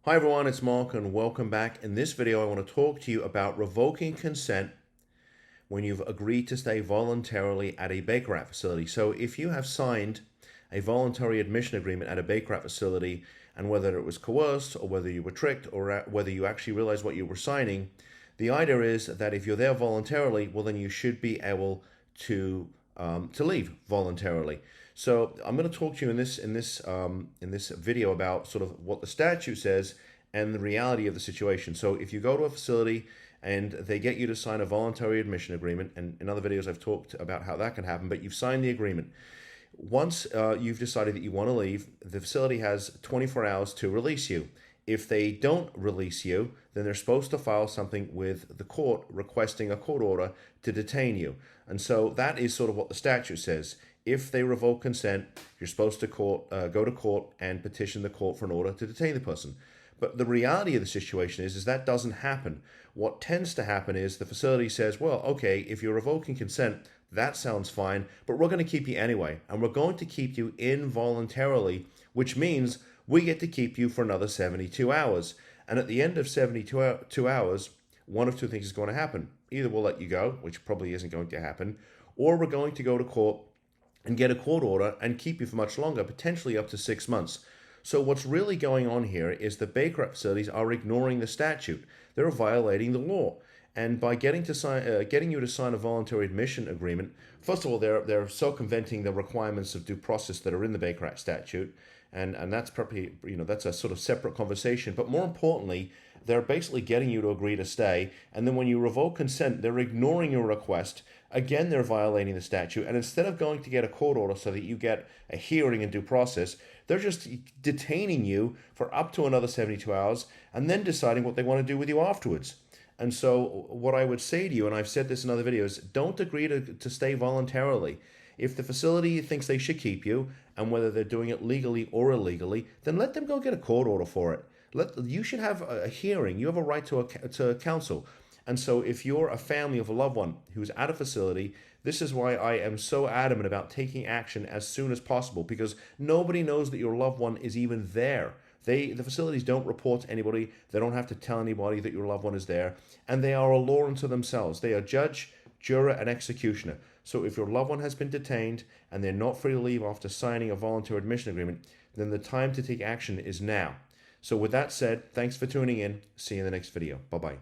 Hi everyone, it's Mark and welcome back. In this video, I want to talk to you about revoking consent when you've agreed to stay voluntarily at a Baker facility. So if you have signed a voluntary admission agreement at a Baker facility, and whether it was coerced or whether you were tricked or whether you actually realized what you were signing, the idea is that if you're there voluntarily, well then you should be able to leave voluntarily. So I'm going to talk to you in this video about sort of what the statute says and the reality of the situation. So if you go to a facility and they get you to sign a voluntary admission agreement, and in other videos I've talked about how that can happen, but you've signed the agreement. Once you've decided that you want to leave, the facility has 24 hours to release you. If they don't release you, then they're supposed to file something with the court requesting a court order to detain you. And so that is sort of what the statute says. If they revoke consent, you're supposed to go to court and petition the court for an order to detain the person. But the reality of the situation is that doesn't happen. What tends to happen is the facility says, well, okay, if you're revoking consent, that sounds fine, but we're going to keep you anyway. And we're going to keep you involuntarily, which means we get to keep you for another 72 hours. And at the end of 72 hours, one of two things is going to happen. Either we'll let you go, which probably isn't going to happen, or we're going to go to court and get a court order and keep you for much longer, potentially up to 6 months. So what's really going on here is the Baker facilities are ignoring the statute. They're violating the law. And by getting you to sign a voluntary admission agreement, first of all, they're circumventing the requirements of due process that are in the Baker Act statute, and that's probably, that's a sort of separate conversation. But more importantly, they're basically getting you to agree to stay, and then when you revoke consent, they're ignoring your request. Again, they're violating the statute, and instead of going to get a court order so that you get a hearing and due process, they're just detaining you for up to another 72 hours and then deciding what they want to do with you afterwards. And so what I would say to you, and I've said this in other videos, don't agree to stay voluntarily. If the facility thinks they should keep you, and whether they're doing it legally or illegally, then let them go get a court order for it. You should have a hearing. You have a right to counsel. And so if you're a family of a loved one who's at a facility, this is why I am so adamant about taking action as soon as possible, because nobody knows that your loved one is even there. The facilities don't report to anybody. They don't have to tell anybody that your loved one is there. And they are a law unto themselves. They are judge, juror, and executioner. So if your loved one has been detained and they're not free to leave after signing a voluntary admission agreement, then the time to take action is now. So with that said, thanks for tuning in. See you in the next video. Bye-bye.